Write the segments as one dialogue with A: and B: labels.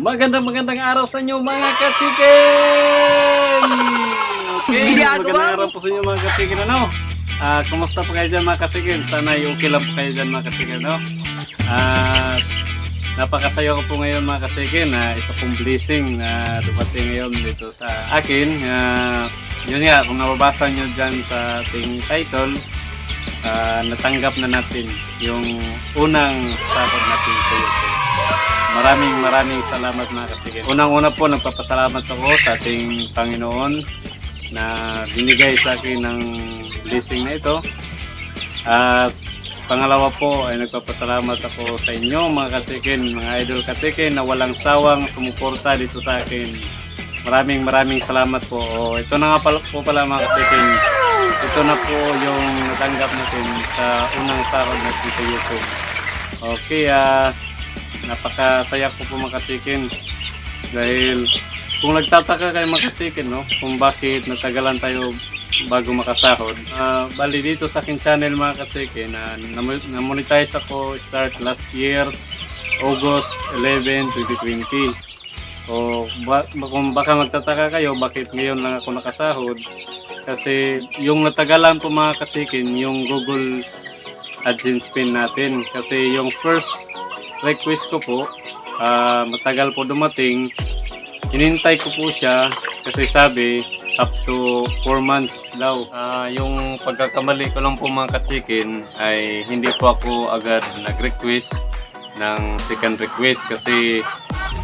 A: Magandang araw sa inyo mga kasikin! Okay, magandang araw po sa inyo mga kasikin, ano? Kumusta po kayo dyan mga kasikin? Sana okay lang po kayo dyan mga kasikin, no? Napakasaya ko po ngayon mga kasikin na isa pong blessing na dumating ngayon dito sa akin. Yun nga, kung nababasa nyo dyan sa ating title, natanggap na natin yung unang sahod natin sa YouTube. Maraming salamat mga kasikin. Unang-una po, nagpapasalamat ako sa ating Panginoon na binigay sa akin ng blessing na ito. At pangalawa po ay nagpapasalamat ako sa inyo mga kasikin, mga idol kasikin na walang sawang sumuporta dito sa akin. Maraming salamat po. Ito na nga pala mga kasikin. Ito na po yung natanggap natin sa unang sahod natin sa YouTube. Okay, napakasaya ko po mga kasikin dahil kung nagtataka kayo mga kasikin, no, kung bakit natagalan tayo bago makasahod, bali dito sa aking channel mga kasikin, na-monetize ako start last year August 11, 2020. O kung baka magtataka kayo bakit ngayon lang ako nakasahod, kasi yung natagalan po mga kasikin yung Google AdSense pin natin, kasi yung first request ko po matagal po dumating. Hinintay ko po siya kasi sabi up to 4 months daw. Yung pagkakamali ko lang po mga ka-chicken ay hindi po ako agad nag-request ng second request kasi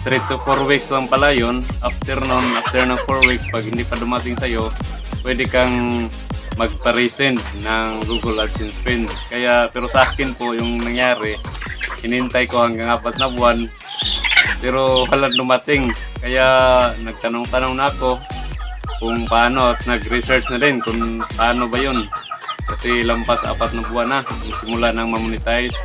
A: 3 to 4 weeks lang pala yun. After ng 4 weeks, pag hindi pa dumating sa'yo, pwede kang magpa-resend ng Google AdSense pin. Pero sa akin po yung nangyari, hinintay ko hanggang 4 na buwan pero walang dumating, kaya nagtanong-tanong na ako kung paano at nag-research na din kung paano ba yun kasi lampas 4 na buwan na simula nang mamonetize.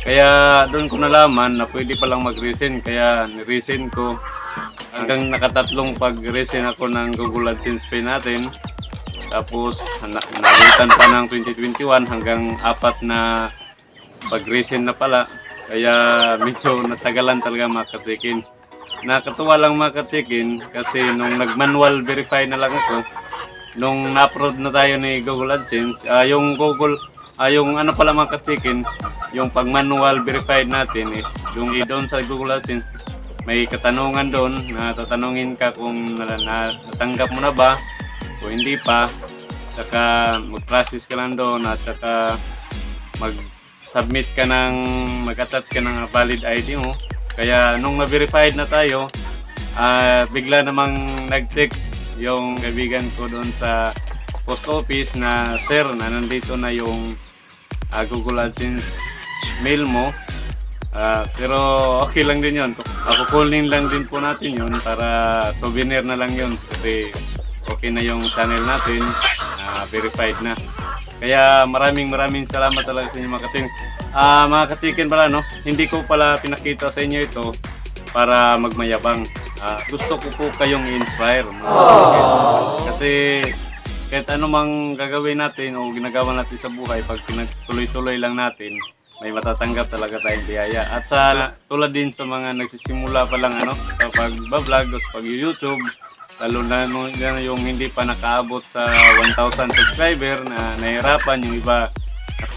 A: Kaya doon ko nalaman na pwede palang mag-resend, kaya ni-resend ko hanggang nakatatlong pag-resend ako ng Google AdSense pin natin. Tapos nabutan pa ng 2021 hanggang 4 na pag-resend na pala, kaya medyo natagalan talaga mga ka-chicken. Nakatuwa lang mga ka-chicken kasi nung nag-manual verify na lang ako, nung na-upload na tayo ni Google AdSense, yung ano pala mga ka-chicken, yung pag-manual verified natin is yung doon sa Google AdSense, may katanungan doon na tatanungin ka kung natanggap mo na ba o hindi pa, saka mag-process ka lang doon at saka mag-submit ka mag-attach ka ng valid ID mo. Kaya nung na-verified na tayo, bigla namang nag-text yung kaibigan ko doon sa post office na, "Sir, na nandito na yung Google AdSense mail mo." Pero okay lang din yun. Kukunin lang din po natin yun para souvenir na lang yun kasi okay na yung channel natin, verified na. Kaya maraming salamat talaga sa inyo mga ka-chicken. Mga ka-chicken pala, no? Hindi ko pala pinakita sa inyo ito para magmayabang. Gusto ko po kayong inspire mga ka-chicken. Kasi kahit anumang gagawin natin o ginagawa natin sa buhay, pag tuloy-tuloy lang natin, may matatanggap talaga tayong biyaya. At tulad din sa mga nagsisimula pa lang sa pag-vlog o sa pag-YouTube, lalo na yung hindi pa nakaabot sa 1,000 subscriber na nahirapan, yung iba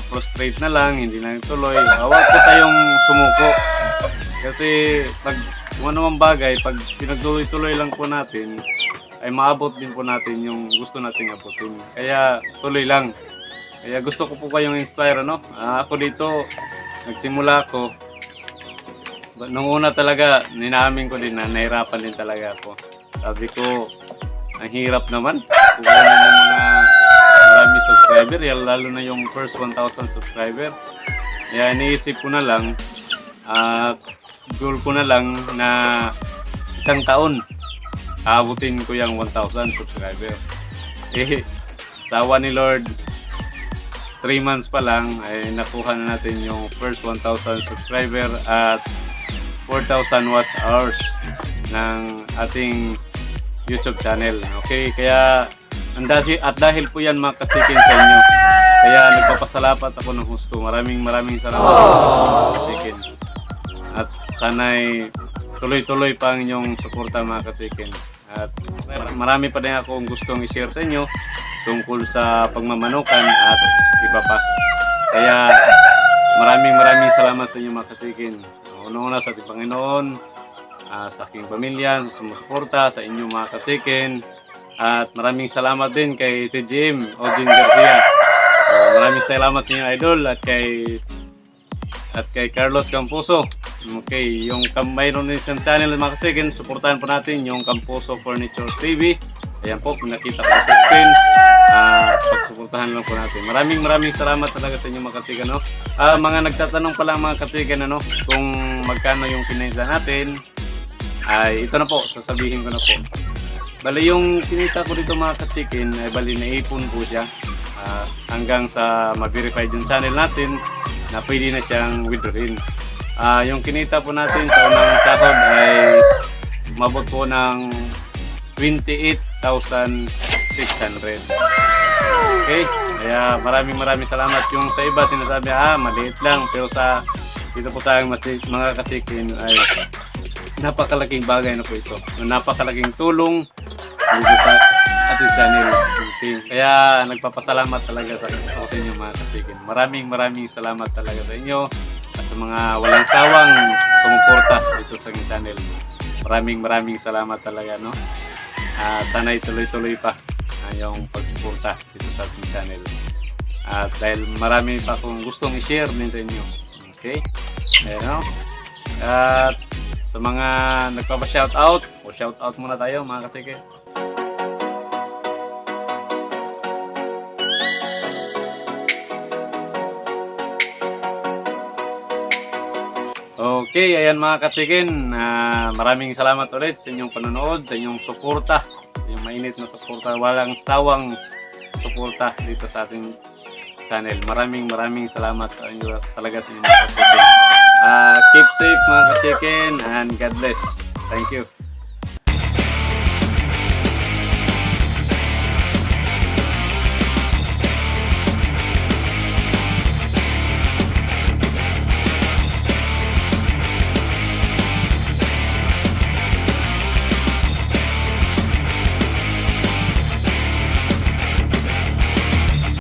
A: frustrate na lang, hindi na tuloy. Huwag po tayong sumuko. Kasi pag kung anumang bagay, pag pinagtuloy-tuloy lang po natin, ay maabot din po natin yung gusto nating abutin. Kaya tuloy lang. Kaya gusto ko po kayong inspire, ako dito, nagsimula ako. Nung una talaga, ninamin ko din na nahirapan din talaga ako. Sabi ko, ang hirap naman. Kukunin yung mga marami subscriber, lalo na yung first 1,000 subscriber. Kaya iniisip ko na lang, goal ko na lang na isang taon, aabutin ko yung 1,000 subscriber. Sawa ni Lord, 3 months pa lang ay nakuha na natin yung first 1,000 subscriber at 4,000 watch hours ng ating YouTube channel. Okay, kaya dahil po yan mga ka-chicken sa inyo, kaya nagpapasalamat ako ng husto. Maraming salamat mga ka-chicken. At sana'y tuloy-tuloy pa ang inyong suporta mga ka-chicken. At marami pa din akong gustong i-share sa inyo tungkol sa pagmamanukan at iba pa. Kaya maraming salamat sa inyo mga ka-chicken. Una-una sa ating Panginoon, sa aking pamilya, sa sumusuporta, sa inyo mga ka-chicken. At maraming salamat din kay TGM, Ojin Garcia. Maraming salamat sa inyo idol at kay Carlos Camposo. Okay, yung mayroon din siyang channel mga ka-chicken, suportahan po natin yung Camposo Furniture TV. Ayan po, kung nakita ko sa screen, pagsuportahan lang po natin. Maraming salamat talaga sa inyo mga ka-chicken, no? Mga nagtatanong pala mga ka-chicken, ano, kung magkano yung kinita natin, ay ito na po, sasabihin ko na po. Bali yung kinita ko dito mga ka-chicken, ay bali naipon po siya hanggang sa ma-verify yung channel natin na pwede na siyang withdrawin. Yung kinita po natin sa unang sahod ay mabot po ng 28,600. Okay, kaya maraming salamat. Yung sa iba sinasabi, maliit lang, pero sa dito po tayong mga ka-chicken ay napakalaking bagay na po ito. Napakalaking tulong dito sa ating channel. Okay. Kaya nagpapasalamat talaga sa inyo mga ka-chicken. Maraming salamat talaga sa inyo at sa mga walang sawang sumuporta dito sa aking channel. Maraming salamat talaga, no? Sana ituloy-tuloy pa yung pagsuporta dito sa ating channel. At dahil marami pa akong gustong i-share din sa inyo. Okay? Ayan, no? At sa mga nagpapa-shoutout, o shoutout muna tayo mga ka-chicken. Okay, ayan mga ka-chicken, maraming salamat ulit sa inyong panonood, sa inyong suporta, yung mainit na suporta, walang sawang suporta dito sa ating channel. Maraming salamat sa inyo talaga sa inyong ka-chicken. Keep safe mga ka-chicken and God bless. Thank you.